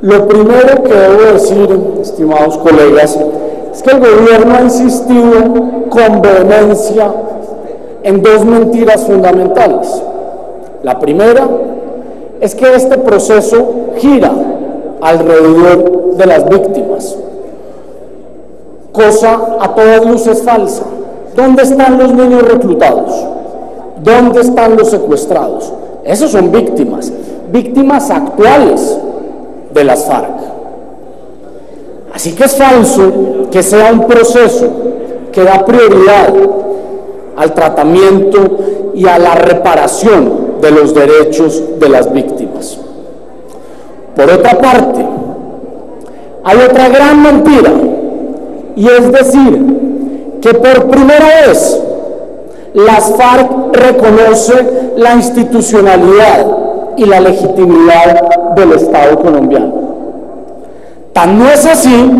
Lo primero que debo decir, estimados colegas, es que el gobierno ha insistido con vehemencia en dos mentiras fundamentales. La primera es que este proceso gira alrededor de las víctimas, cosa a todas luces falsa. ¿Dónde están los niños reclutados? ¿Dónde están los secuestrados? Esos son víctimas, víctimas actuales de las FARC. Así que es falso que sea un proceso que da prioridad al tratamiento y a la reparación de los derechos de las víctimas. Por otra parte, hay otra gran mentira, y es decir, que por primera vez las FARC reconoce la institucionalidad y la legitimidad del Estado colombiano. Tan no es así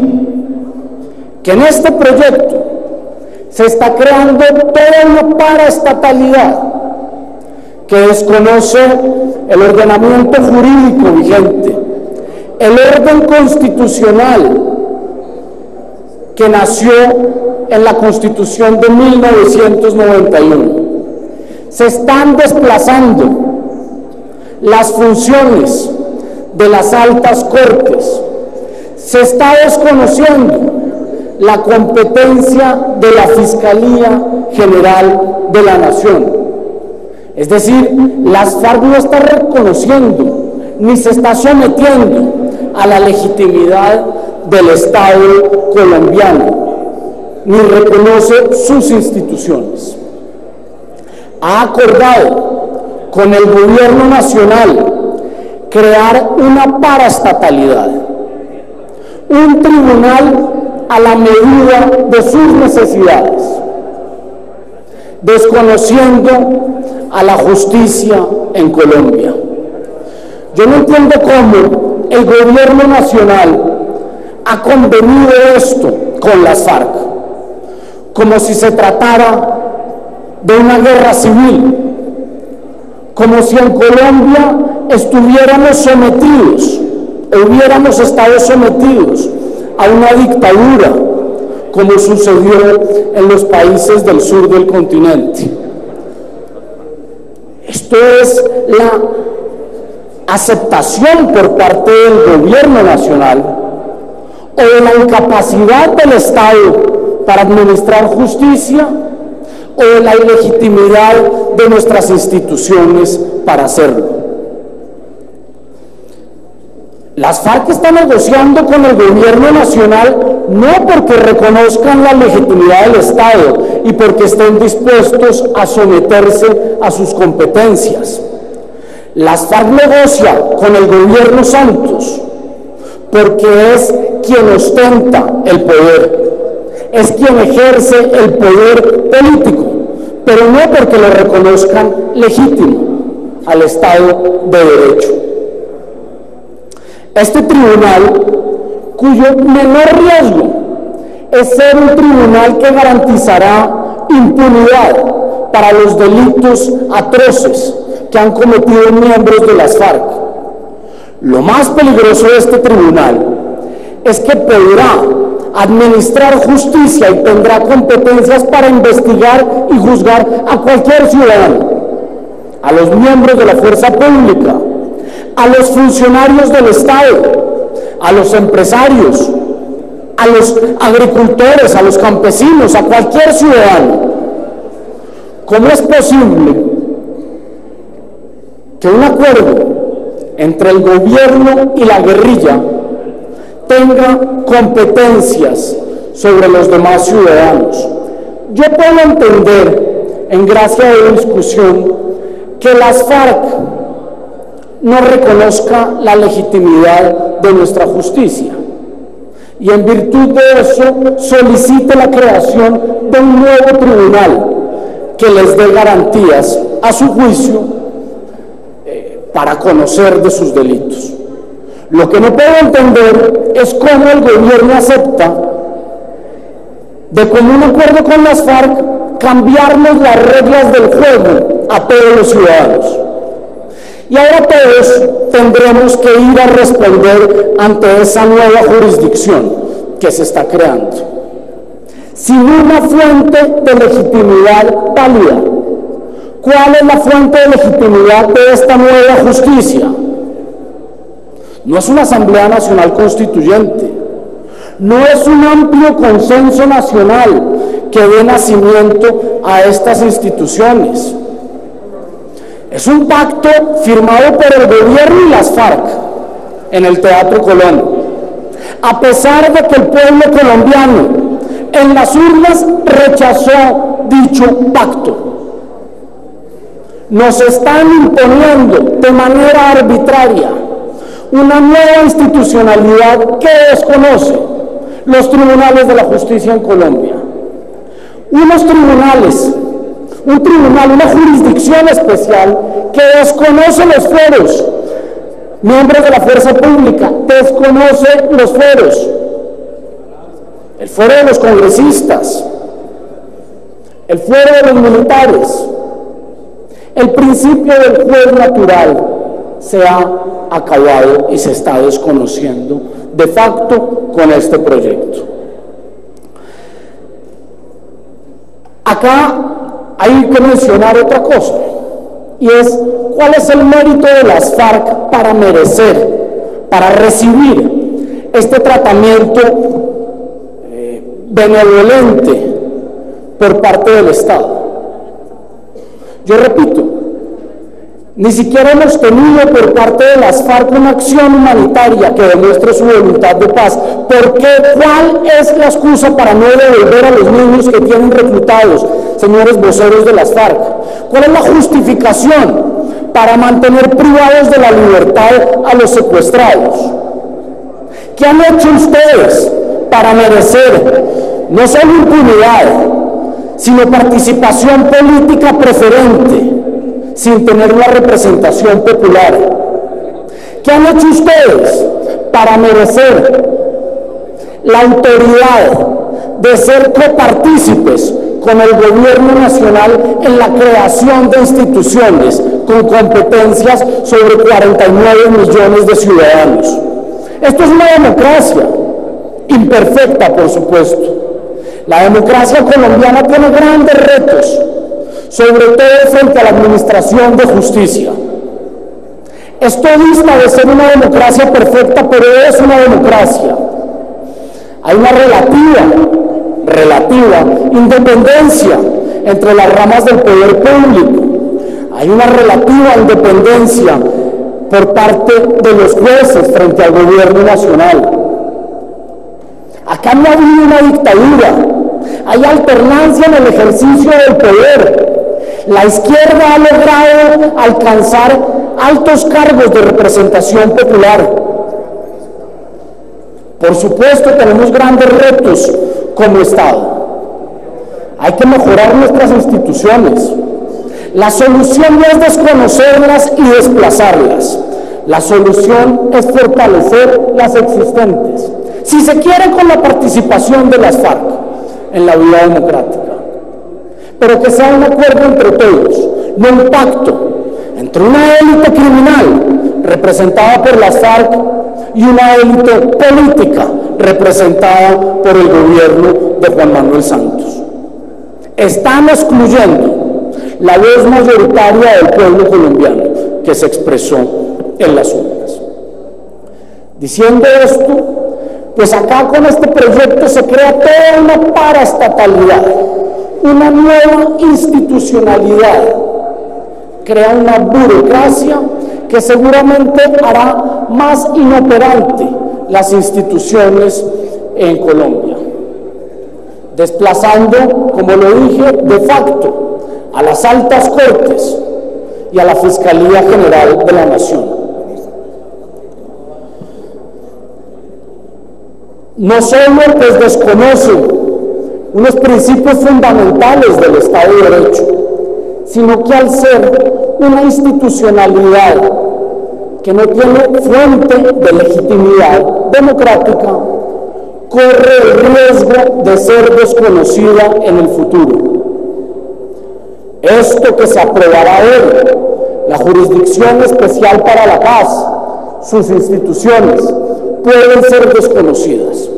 que en este proyecto se está creando toda una paraestatalidad que desconoce el ordenamiento jurídico vigente, el orden constitucional que nació en la Constitución de 1991. Se están desplazando las funciones de las altas cortes, se está desconociendo la competencia de la Fiscalía General de la Nación. Es decir, las FARC no está reconociendo ni se está sometiendo a la legitimidad del Estado colombiano, ni reconoce sus instituciones. Ha acordado con el gobierno nacional crear una paraestatalidad, un tribunal a la medida de sus necesidades, desconociendo a la justicia en Colombia. Yo no entiendo cómo el gobierno nacional ha convenido esto con las FARC, como si se tratara de una guerra civil, como si en Colombia estuviéramos sometidos, hubiéramos estado sometidos a una dictadura, como sucedió en los países del sur del continente. Esto es la aceptación por parte del gobierno nacional o de la incapacidad del Estado para administrar justicia o de la ilegitimidad de nuestras instituciones para hacerlo. Las FARC están negociando con el gobierno nacional no porque reconozcan la legitimidad del Estado y porque estén dispuestos a someterse a sus competencias. Las FARC negocia con el gobierno Santos porque es quien ostenta el poder, es quien ejerce el poder político, pero no porque lo reconozcan legítimo al Estado de Derecho. Este tribunal, cuyo menor riesgo es ser un tribunal que garantizará impunidad para los delitos atroces que han cometido miembros de las FARC. Lo más peligroso de este tribunal es que podrá administrar justicia y tendrá competencias para investigar y juzgar a cualquier ciudadano, a los miembros de la fuerza pública, a los funcionarios del Estado, a los empresarios, a los agricultores, a los campesinos, a cualquier ciudadano. ¿Cómo es posible que un acuerdo entre el gobierno y la guerrilla tenga competencias sobre los demás ciudadanos? Yo puedo entender, en gracia de discusión, que las FARC no reconozca la legitimidad de nuestra justicia y en virtud de eso solicite la creación de un nuevo tribunal que les dé garantías a su juicio para conocer de sus delitos. Lo que no puedo entender es cómo el gobierno acepta, de común acuerdo con las FARC, cambiarnos las reglas del juego a todos los ciudadanos. Y ahora todos tendremos que ir a responder ante esa nueva jurisdicción que se está creando, sin una fuente de legitimidad válida. ¿Cuál es la fuente de legitimidad de esta nueva justicia? No es una Asamblea Nacional Constituyente, no es un amplio consenso nacional que dé nacimiento a estas instituciones. Es un pacto firmado por el gobierno y las FARC en el Teatro Colón. A pesar de que el pueblo colombiano en las urnas rechazó dicho pacto, nos están imponiendo de manera arbitraria una nueva institucionalidad que desconoce los tribunales de la justicia en Colombia. Unos tribunales, un tribunal, una jurisdicción especial que desconoce los fueros. Miembros de la fuerza pública, desconoce los fueros. El fuero de los congresistas, el fuero de los militares. El principio del juez natural se ha acabado y se está desconociendo de facto con este proyecto. Acá hay que mencionar otra cosa, y es cuál es el mérito de las FARC para merecer, para recibir este tratamiento benevolente por parte del Estado. Yo repito, ni siquiera hemos tenido por parte de las FARC una acción humanitaria que demuestre su voluntad de paz. ¿Por qué? ¿Cuál es la excusa para no devolver a los niños que tienen reclutados, señores voceros de las FARC? ¿Cuál es la justificación para mantener privados de la libertad a los secuestrados? ¿Qué han hecho ustedes para merecer no solo impunidad, sino participación política preferente, sin tener una representación popular? ¿Qué han hecho ustedes para merecer la autoridad de ser copartícipes con el gobierno nacional en la creación de instituciones con competencias sobre 49 millones de ciudadanos? Esto es una democracia imperfecta, por supuesto. La democracia colombiana tiene grandes retos, sobre todo frente a la administración de justicia. Esto dista de ser una democracia perfecta, pero es una democracia. Hay una relativa independencia entre las ramas del poder público. Hay una relativa independencia por parte de los jueces frente al gobierno nacional. Acá no ha habido una dictadura, hay alternancia en el ejercicio del poder. La izquierda ha logrado alcanzar altos cargos de representación popular. Por supuesto, tenemos grandes retos como Estado. Hay que mejorar nuestras instituciones. La solución no es desconocerlas y desplazarlas. La solución es fortalecer las existentes, si se quiere con la participación de las FARC en la vida democrática, pero que sea un acuerdo entre todos, no un pacto entre una élite criminal representada por las FARC y una élite política representada por el gobierno de Juan Manuel Santos. Están excluyendo la voz mayoritaria del pueblo colombiano que se expresó en las urnas. Diciendo esto, pues acá con este proyecto se crea toda una paraestatalidad, una nueva institucionalidad, crea una burocracia que seguramente hará más inoperante las instituciones en Colombia, desplazando, como lo dije, de facto a las altas cortes y a la Fiscalía General de la Nación. No solo pues desconoce unos principios fundamentales del Estado de Derecho, sino que al ser una institucionalidad que no tiene fuente de legitimidad democrática, corre el riesgo de ser desconocida en el futuro. Esto que se aprobará hoy La Jurisdicción Especial para la Paz, sus instituciones, pueden ser desconocidas.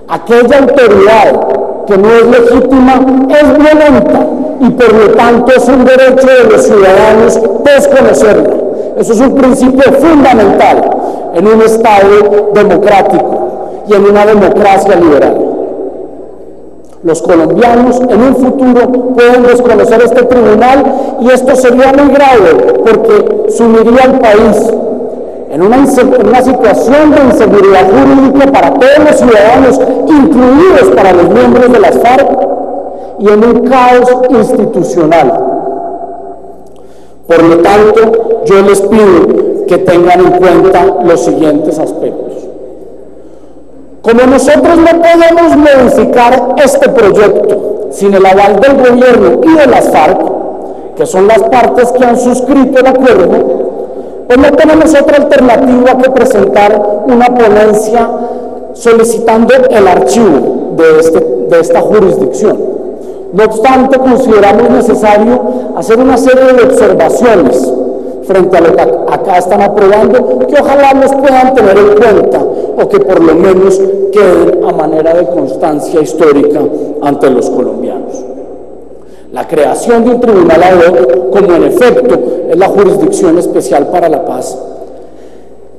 Aquella autoridad que no es legítima es violenta y por lo tanto es un derecho de los ciudadanos desconocerla. Eso es un principio fundamental en un Estado democrático y en una democracia liberal. Los colombianos en un futuro pueden desconocer este tribunal y esto sería muy grave porque sumiría al país en una situación de inseguridad jurídica para todos los ciudadanos, incluidos para los miembros de las FARC, y en un caos institucional. Por lo tanto, yo les pido que tengan en cuenta los siguientes aspectos. Como nosotros no podemos modificar este proyecto sin el aval del gobierno y de las FARC, que son las partes que han suscrito el acuerdo, pues no tenemos otra alternativa que presentar una ponencia solicitando el archivo de esta jurisdicción. No obstante, consideramos necesario hacer una serie de observaciones frente a lo que acá están aprobando, que ojalá nos puedan tener en cuenta o que por lo menos queden a manera de constancia histórica ante los colombianos. La creación de un tribunal ad hoc, como en efecto es la Jurisdicción Especial para la Paz,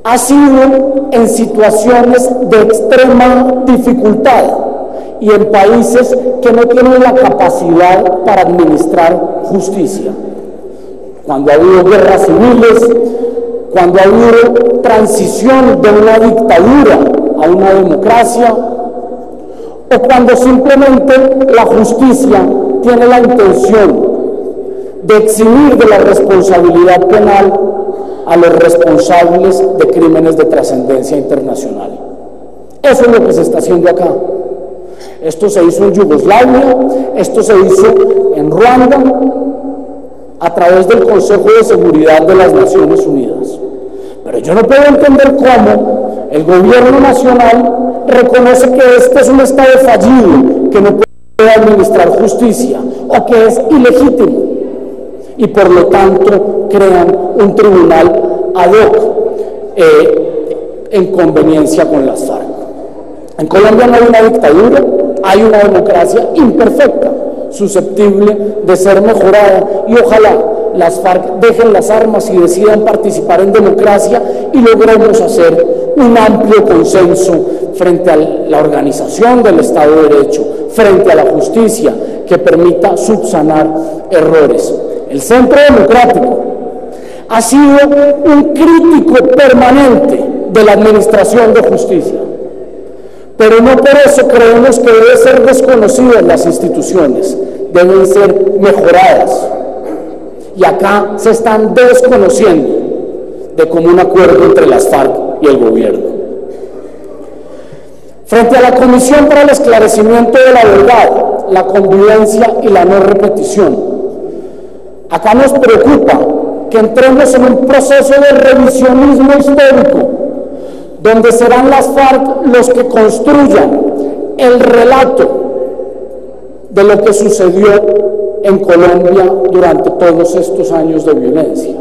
ha sido en situaciones de extrema dificultad y en países que no tienen la capacidad para administrar justicia. Cuando ha habido guerras civiles, cuando ha habido transición de una dictadura a una democracia, o cuando simplemente la justicia tiene la intención de eximir de la responsabilidad penal a los responsables de crímenes de trascendencia internacional. Eso es lo que se está haciendo acá. Esto se hizo en Yugoslavia, esto se hizo en Ruanda, a través del Consejo de Seguridad de las Naciones Unidas. Pero yo no puedo entender cómo el gobierno nacional reconoce que este es un Estado fallido, que no puede administrar justicia o que es ilegítimo y por lo tanto crean un tribunal ad hoc en conveniencia con las FARC. En Colombia no hay una dictadura, hay una democracia imperfecta, susceptible de ser mejorada, y ojalá las FARC dejen las armas y decidan participar en democracia y logremos hacer un amplio consenso frente a la organización del Estado de Derecho, frente a la justicia que permita subsanar errores. El Centro Democrático ha sido un crítico permanente de la administración de justicia, pero no por eso creemos que deben ser desconocidas las instituciones, deben ser mejoradas. Y acá se están desconociendo de común acuerdo entre las FARC y el gobierno. Frente a la Comisión para el Esclarecimiento de la Verdad, la Convivencia y la No Repetición, acá nos preocupa que entremos en un proceso de revisionismo histórico, donde serán las FARC los que construyan el relato de lo que sucedió en Colombia durante todos estos años de violencia.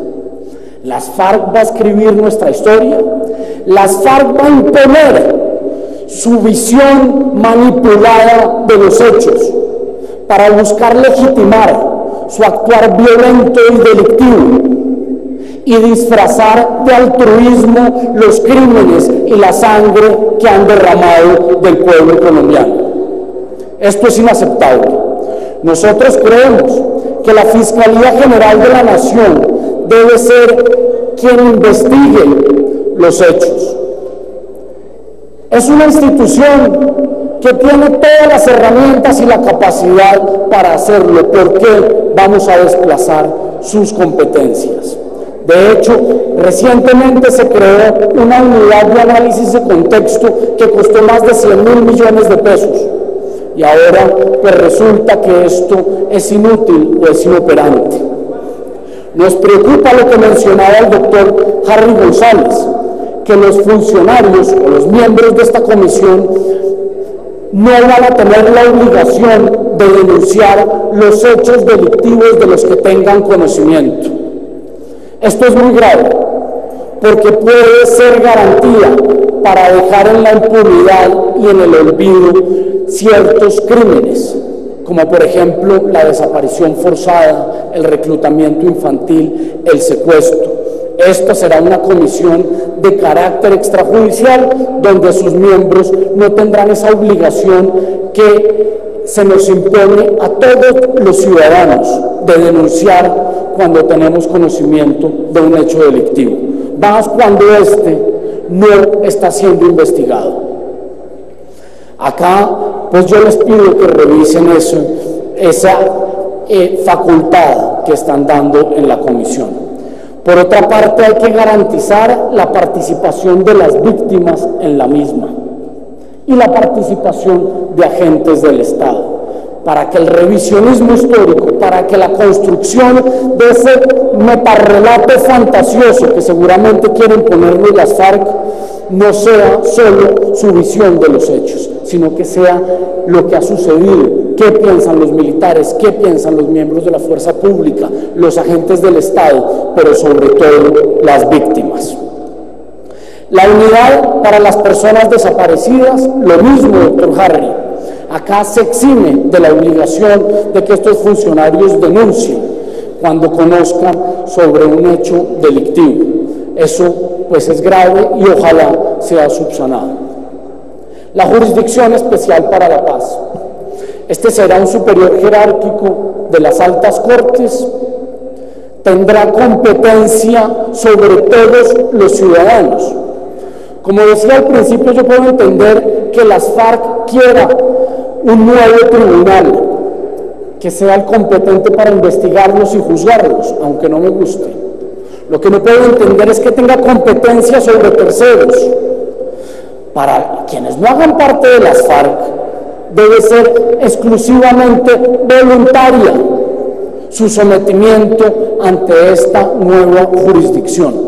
Las FARC va a escribir nuestra historia, las FARC va a imponer su visión manipulada de los hechos para buscar legitimar su actuar violento y delictivo y disfrazar de altruismo los crímenes y la sangre que han derramado del pueblo colombiano. Esto es inaceptable. Nosotros creemos que la Fiscalía General de la Nación debe ser quien investigue los hechos. Es una institución que tiene todas las herramientas y la capacidad para hacerlo. ¿Por qué vamos a desplazar sus competencias? De hecho, recientemente se creó una unidad de análisis de contexto que costó más de 100.000 millones de pesos. Y ahora pues resulta que esto es inútil o es inoperante. Nos preocupa lo que mencionaba el doctor Harry González, que los funcionarios o los miembros de esta comisión no van a tener la obligación de denunciar los hechos delictivos de los que tengan conocimiento. Esto es muy grave, porque puede ser garantía para dejar en la impunidad y en el olvido ciertos crímenes, como por ejemplo la desaparición forzada, el reclutamiento infantil, el secuestro. Esta será una comisión de carácter extrajudicial, donde sus miembros no tendrán esa obligación que se nos impone a todos los ciudadanos de denunciar cuando tenemos conocimiento de un hecho delictivo, más cuando éste no está siendo investigado. Acá, pues yo les pido que revisen esa facultad que están dando en la comisión. Por otra parte, hay que garantizar la participación de las víctimas en la misma y la participación de agentes del Estado, para que el revisionismo histórico, para que la construcción de ese metarrelato fantasioso que seguramente quieren ponerle las FARC no sea solo su visión de los hechos, sino que sea lo que ha sucedido, qué piensan los militares, qué piensan los miembros de la fuerza pública, los agentes del Estado, pero sobre todo las víctimas. La unidad para las personas desaparecidas, lo mismo, doctor Harry. Acá se exime de la obligación de que estos funcionarios denuncien cuando conozcan sobre un hecho delictivo. Eso pues es grave y ojalá sea subsanado. La Jurisdicción Especial para la Paz. Este será un superior jerárquico de las altas cortes, tendrá competencia sobre todos los ciudadanos. Como decía al principio, yo puedo entender que las FARC quiera un nuevo tribunal que sea el competente para investigarlos y juzgarlos, aunque no me guste. Lo que no puedo entender es que tenga competencia sobre terceros. Para quienes no hagan parte de las FARC, debe ser exclusivamente voluntaria su sometimiento ante esta nueva jurisdicción.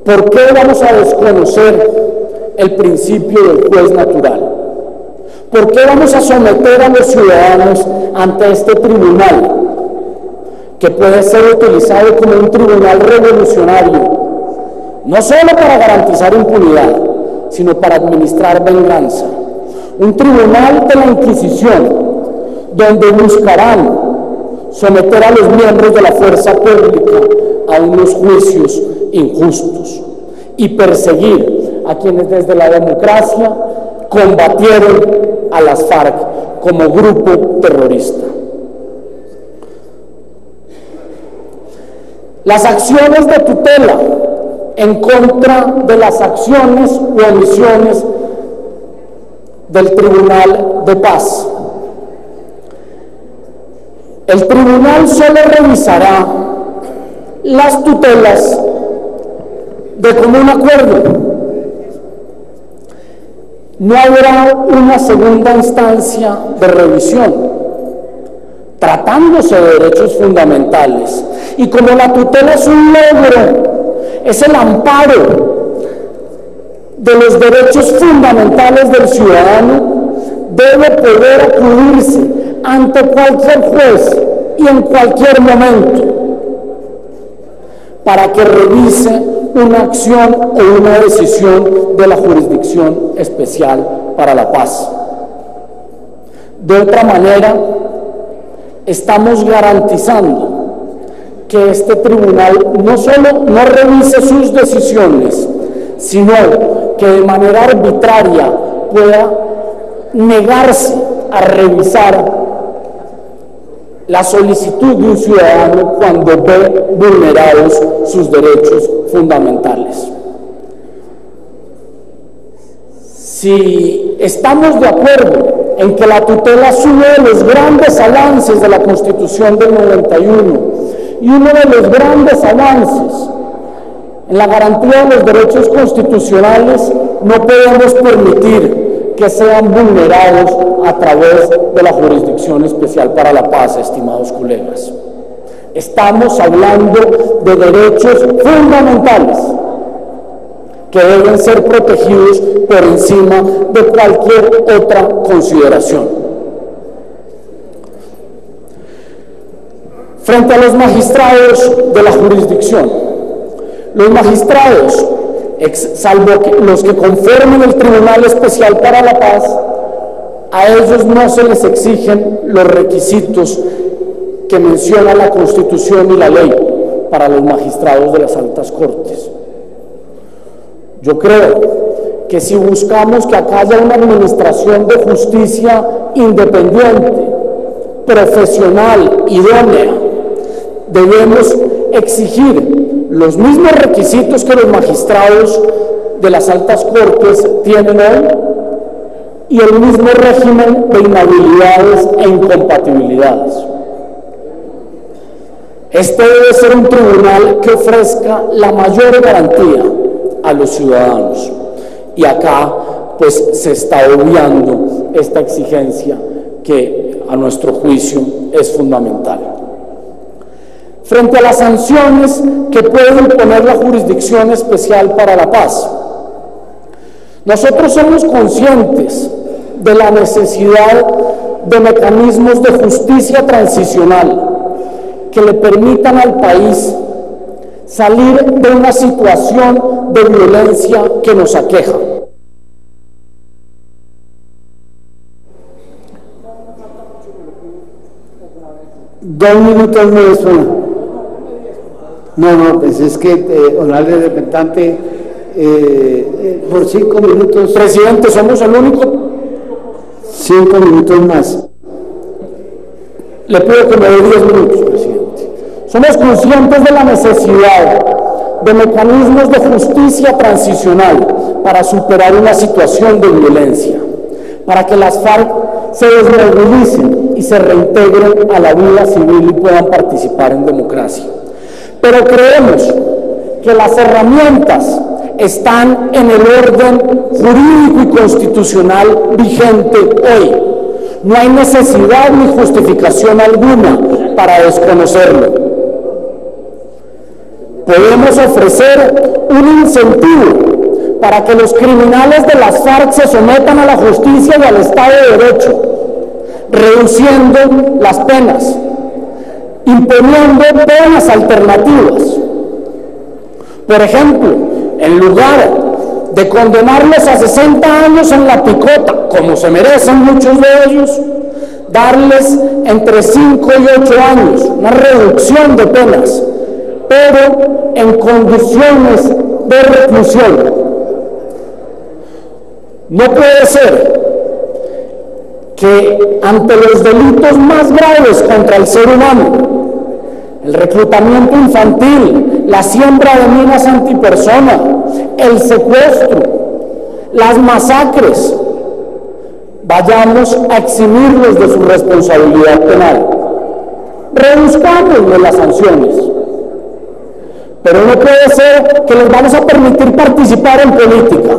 ¿Por qué vamos a desconocer el principio del juez natural? ¿Por qué vamos a someter a los ciudadanos ante este tribunal, que puede ser utilizado como un tribunal revolucionario, no solo para garantizar impunidad, sino para administrar venganza? Un tribunal de la Inquisición, donde buscarán someter a los miembros de la fuerza pública a unos juicios injustos y perseguir a quienes desde la democracia combatieron a las FARC como grupo terrorista. Las acciones de tutela en contra de las acciones u omisiones del Tribunal de Paz. El tribunal solo revisará las tutelas de común acuerdo. No habrá una segunda instancia de revisión, tratándose de derechos fundamentales. Y como la tutela es un logro, es el amparo de los derechos fundamentales del ciudadano, debe poder acudirse ante cualquier juez y en cualquier momento para que revise una acción o una decisión de la Jurisdicción Especial para la Paz. De otra manera, estamos garantizando que este tribunal no solo no revise sus decisiones, sino que de manera arbitraria pueda negarse a revisar la solicitud de un ciudadano cuando ve vulnerados sus derechos fundamentales. Si estamos de acuerdo en que la tutela es uno de los grandes avances de la Constitución del 91 y uno de los grandes avances en la garantía de los derechos constitucionales, no podemos permitir que sean vulnerados a través de la Jurisdicción Especial para la Paz, estimados colegas. Estamos hablando de derechos fundamentales que deben ser protegidos por encima de cualquier otra consideración. Frente a los magistrados de la jurisdicción, los magistrados, salvo los que conforman el Tribunal Especial para la Paz, a ellos no se les exigen los requisitos que menciona la Constitución y la ley para los magistrados de las altas cortes. Yo creo que si buscamos que acá haya una administración de justicia independiente, profesional, idónea, debemos exigir los mismos requisitos que los magistrados de las altas cortes tienen hoy y el mismo régimen de inhabilidades e incompatibilidades. Este debe ser un tribunal que ofrezca la mayor garantía a los ciudadanos. Y acá, pues, se está obviando esta exigencia que, a nuestro juicio, es fundamental. Frente a las sanciones que puede imponer la Jurisdicción Especial para la Paz, nosotros somos conscientes de la necesidad de mecanismos de justicia transicional que le permitan al país salir de una situación de violencia que nos aqueja. Dos minutos me suena. No, pues es que, honorable representante, por 5 minutos. Presidente, somos el único. 5 minutos más. Le pido que me dé 10 minutos, presidente. Somos conscientes de la necesidad de mecanismos de justicia transicional para superar una situación de violencia, para que las FARC se desmovilicen y se reintegren a la vida civil y puedan participar en democracia. Pero creemos que las herramientas están en el orden jurídico y constitucional vigente hoy. No hay necesidad ni justificación alguna para desconocerlo. Podemos ofrecer un incentivo para que los criminales de las FARC se sometan a la justicia y al Estado de Derecho, reduciendo las penas, imponiendo penas alternativas. Por ejemplo, en lugar de condenarlos a 60 años en la picota, como se merecen muchos de ellos, darles entre 5 y 8 años, una reducción de penas, pero en condiciones de reclusión. No puede ser que ante los delitos más graves contra el ser humano, el reclutamiento infantil, la siembra de minas antipersona, el secuestro, las masacres, vayamos a eximirlos de su responsabilidad penal. Reduzcámosle las sanciones. Pero no puede ser que les vamos a permitir participar en política,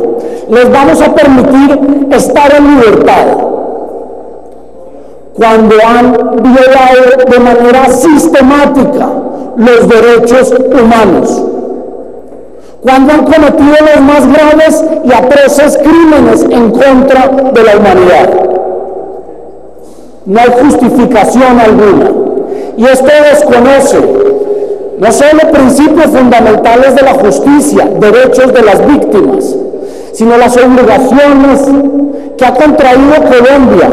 les vamos a permitir estar en libertad, cuando han violado de manera sistemática los derechos humanos, cuando han cometido los más graves y atroces crímenes en contra de la humanidad. No hay justificación alguna. Y esto desconoce no solo principios fundamentales de la justicia, derechos de las víctimas, sino las obligaciones que ha contraído Colombia,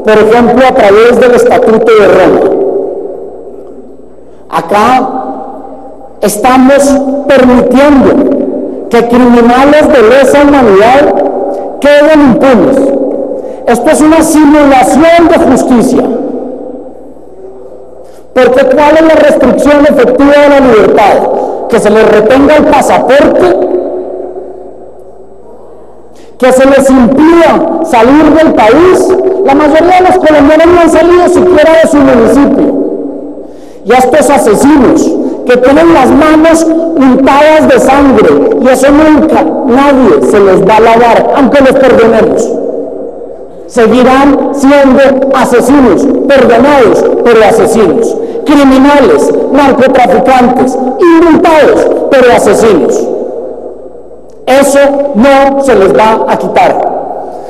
por ejemplo, a través del Estatuto de Roma. Acá estamos permitiendo que criminales de lesa humanidad queden impunes. Esto es una simulación de justicia. Porque ¿cuál es la restricción efectiva de la libertad? Que se les retenga el pasaporte, que se les impida salir del país. La mayoría de los colombianos no han salido siquiera de su municipio. Y a estos asesinos que tienen las manos untadas de sangre, y eso nunca, nadie se los va a lavar, aunque los perdonemos. Seguirán siendo asesinos, perdonados, pero asesinos. Criminales, narcotraficantes, indultados, pero asesinos. Eso no se les va a quitar.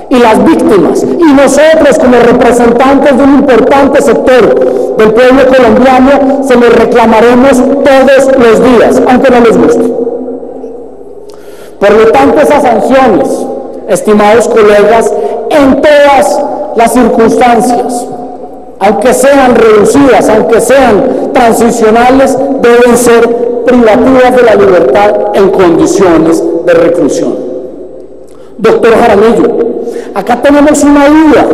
Y las víctimas, y nosotros como representantes de un importante sector del pueblo colombiano se los reclamaremos todos los días, aunque no les guste. Por lo tanto, esas sanciones, estimados colegas, en todas las circunstancias, aunque sean reducidas, aunque sean transicionales, deben ser privativas de la libertad en condiciones de reclusión. Doctor Jaramillo, acá tenemos una duda.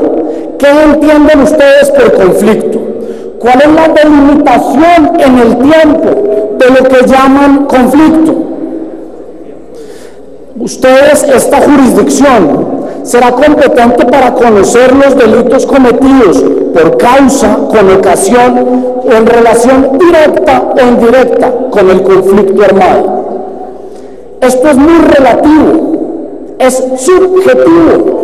¿Qué entienden ustedes por conflicto? ¿Cuál es la delimitación en el tiempo de lo que llaman conflicto? Ustedes, esta jurisdicción, será competente para conocer los delitos cometidos por causa, con ocasión o en relación directa o indirecta con el conflicto armado. Esto es muy relativo, es subjetivo.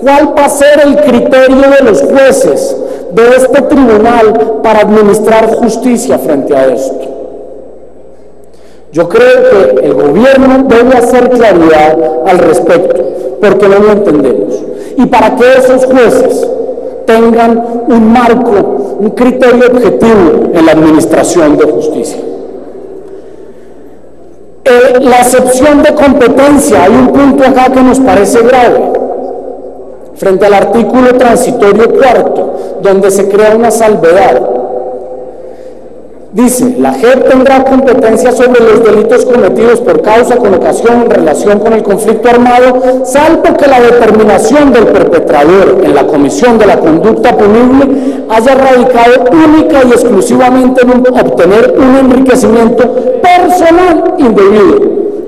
¿Cuál va a ser el criterio de los jueces de este tribunal para administrar justicia frente a esto? Yo creo que el gobierno debe hacer claridad al respecto, porque no lo entendemos. Y para que esos jueces tengan un marco, un criterio objetivo en la administración de justicia. La excepción de competencia, hay un punto acá que nos parece grave. Frente al artículo transitorio cuarto, donde se crea una salvedad. Dice, la JEP tendrá competencia sobre los delitos cometidos por causa, con ocasión, en relación con el conflicto armado, salvo que la determinación del perpetrador en la comisión de la conducta punible haya radicado única y exclusivamente en obtener un enriquecimiento personal indebido.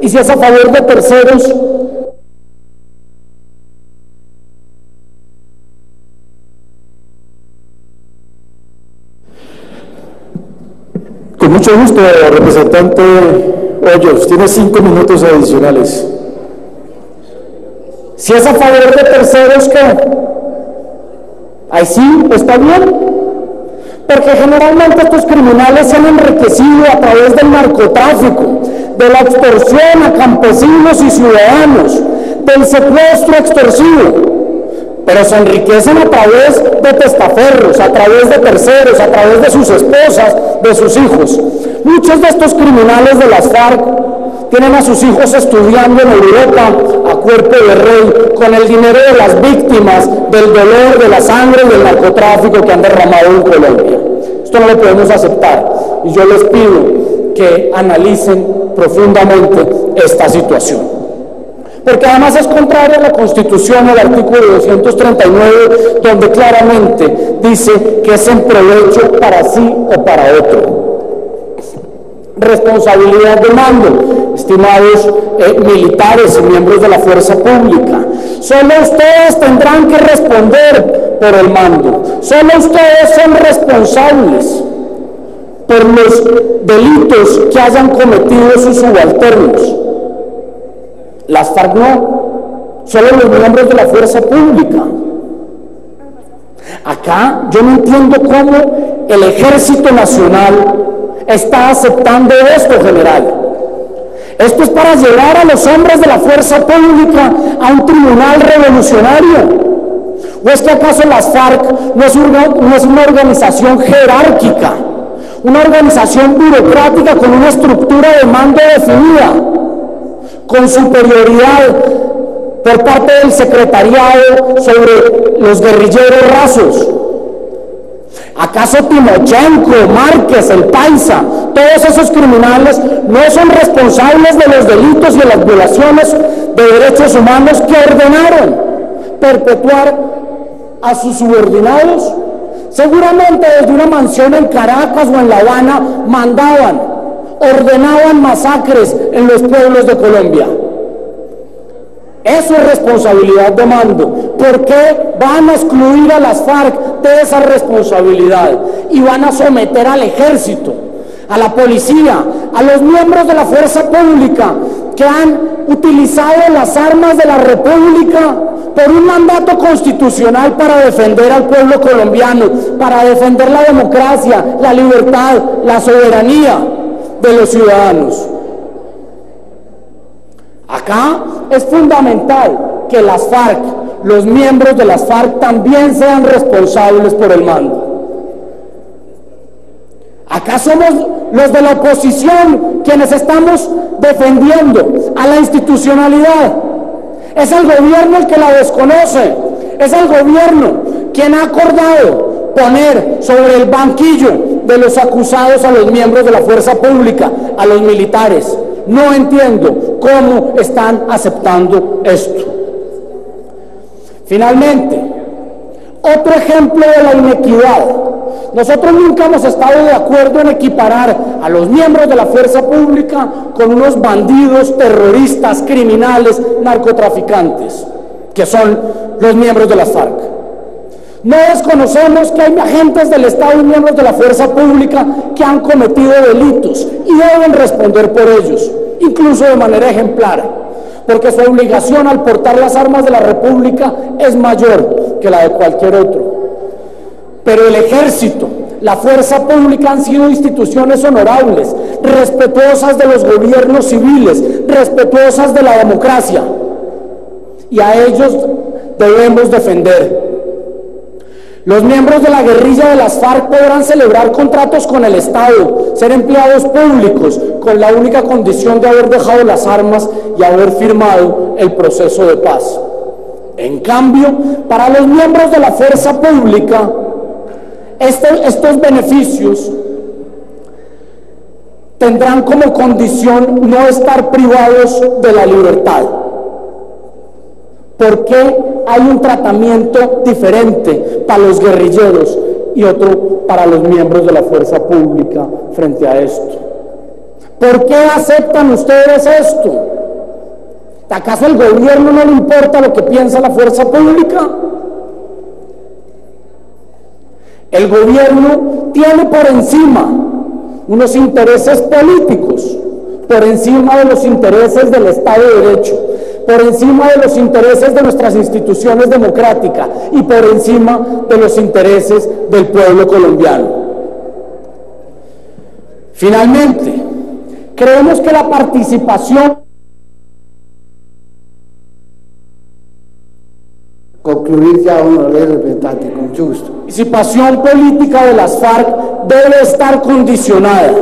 Y si es a favor de terceros, con mucho gusto, representante Hoyos, tiene 5 minutos adicionales. Si es a favor de terceros, ¿qué? Ahí sí, está bien. Porque generalmente estos criminales se han enriquecido a través del narcotráfico, de la extorsión a campesinos y ciudadanos, del secuestro extorsivo. Pero se enriquecen a través de testaferros, a través de terceros, a través de sus esposas, de sus hijos. Muchos de estos criminales de las FARC tienen a sus hijos estudiando en Europa a cuerpo de rey, con el dinero de las víctimas, del dolor, de la sangre y del narcotráfico que han derramado en Colombia. Esto no lo podemos aceptar y yo les pido que analicen profundamente esta situación. Porque además es contrario a la Constitución, al artículo 239, donde claramente dice que es en provecho para sí o para otro. Responsabilidad de mando, estimados militares y miembros de la fuerza pública. Solo ustedes tendrán que responder por el mando. Solo ustedes son responsables por los delitos que hayan cometido sus subalternos. Las FARC no, solo los miembros de la fuerza pública. Acá yo no entiendo cómo el Ejército Nacional está aceptando esto, general. Esto es para llevar a los hombres de la fuerza pública a un tribunal revolucionario. ¿O es que acaso las FARC no es una organización jerárquica, una organización burocrática con una estructura de mando definida, con superioridad por parte del secretariado sobre los guerrilleros rasos? ¿Acaso Timochenko, Márquez, el Paisa, todos esos criminales no son responsables de los delitos y de las violaciones de derechos humanos que ordenaron perpetuar a sus subordinados? Seguramente desde una mansión en Caracas o en La Habana ordenaban masacres en los pueblos de Colombia. Eso es responsabilidad de mando. ¿Por qué van a excluir a las FARC de esa responsabilidad y van a someter al ejército, a la policía, a los miembros de la fuerza pública que han utilizado las armas de la República por un mandato constitucional para defender al pueblo colombiano, para defender la democracia, la libertad, la soberanía de los ciudadanos? Acá es fundamental que las FARC, los miembros de las FARC, también sean responsables por el mando. Acá somos los de la oposición quienes estamos defendiendo a la institucionalidad. Es el gobierno el que la desconoce, es el gobierno quien ha acordado poner sobre el banquillo de los acusados a los miembros de la fuerza pública, a los militares. No entiendo cómo están aceptando esto. Finalmente, otro ejemplo de la inequidad. Nosotros nunca hemos estado de acuerdo en equiparar a los miembros de la fuerza pública con unos bandidos, terroristas, criminales, narcotraficantes, que son los miembros de las FARC. No desconocemos que hay agentes del Estado y miembros de la fuerza pública que han cometido delitos y deben responder por ellos, incluso de manera ejemplar, porque su obligación al portar las armas de la República es mayor que la de cualquier otro. Pero el ejército, la fuerza pública han sido instituciones honorables, respetuosas de los gobiernos civiles, respetuosas de la democracia, y a ellos debemos defender. Los miembros de la guerrilla de las FARC podrán celebrar contratos con el Estado, ser empleados públicos, con la única condición de haber dejado las armas y haber firmado el proceso de paz. En cambio, para los miembros de la fuerza pública, estos beneficios tendrán como condición no estar privados de la libertad. ¿Por qué hay un tratamiento diferente para los guerrilleros y otro para los miembros de la fuerza pública frente a esto? ¿Por qué aceptan ustedes esto? ¿Acaso al gobierno no le importa lo que piensa la fuerza pública? El gobierno tiene por encima unos intereses políticos, por encima de los intereses del Estado de Derecho, por encima de los intereses de nuestras instituciones democráticas y por encima de los intereses del pueblo colombiano. Finalmente, creemos que la participación... Concluir ya, honorable representante, con mucho gusto. La participación política de las FARC debe estar condicionada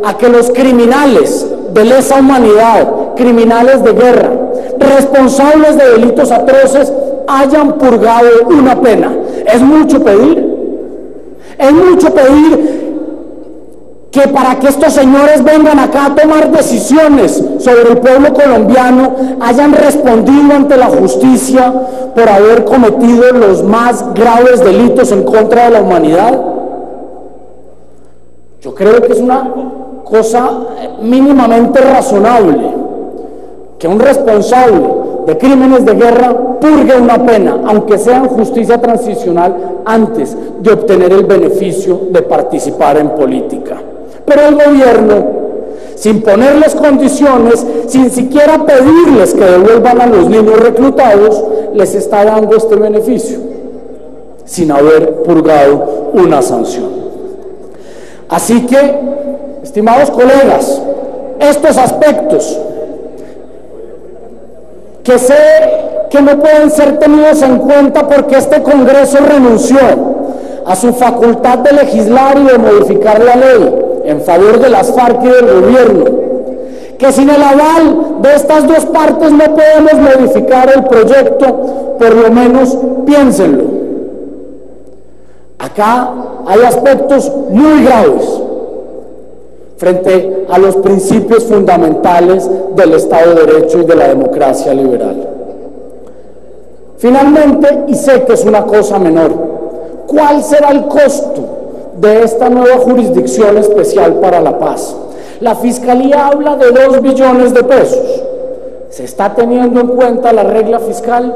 a que los criminales de lesa humanidad, criminales de guerra, responsables de delitos atroces, hayan purgado una pena. ¿Es mucho pedir? Es mucho pedir que para que estos señores vengan acá a tomar decisiones sobre el pueblo colombiano, hayan respondido ante la justicia por haber cometido los más graves delitos en contra de la humanidad. Yo creo que es una cosa mínimamente razonable que un responsable de crímenes de guerra purgue una pena, aunque sea en justicia transicional, antes de obtener el beneficio de participar en política. Pero el gobierno, sin ponerles condiciones, sin siquiera pedirles que devuelvan a los niños reclutados, les está dando este beneficio, sin haber purgado una sanción. Así que, estimados colegas, estos aspectos que sé que no pueden ser tenidos en cuenta porque este Congreso renunció a su facultad de legislar y de modificar la ley en favor de las FARC y del gobierno, que sin el aval de estas dos partes no podemos modificar el proyecto, por lo menos piénsenlo. Acá hay aspectos muy graves frente a los principios fundamentales del Estado de Derecho y de la democracia liberal. Finalmente, y sé que es una cosa menor, ¿cuál será el costo de esta nueva jurisdicción especial para la paz? La Fiscalía habla de 2 billones de pesos. ¿Se está teniendo en cuenta la regla fiscal?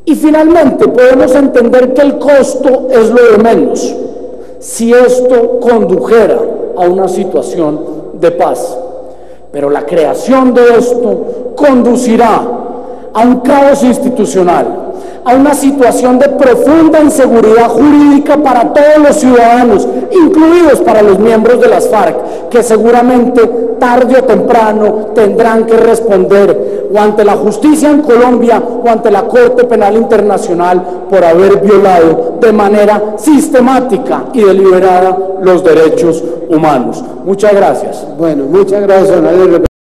Y finalmente podemos entender que el costo es lo de menos si esto condujera a una situación de paz. Pero la creación de esto conducirá a un caos institucional, a una situación de profunda inseguridad jurídica para todos los ciudadanos, incluidos para los miembros de las FARC, que seguramente tarde o temprano tendrán que responder o ante la justicia en Colombia o ante la Corte Penal Internacional por haber violado de manera sistemática y deliberada los derechos humanos. Muchas gracias. Bueno, muchas gracias, honorable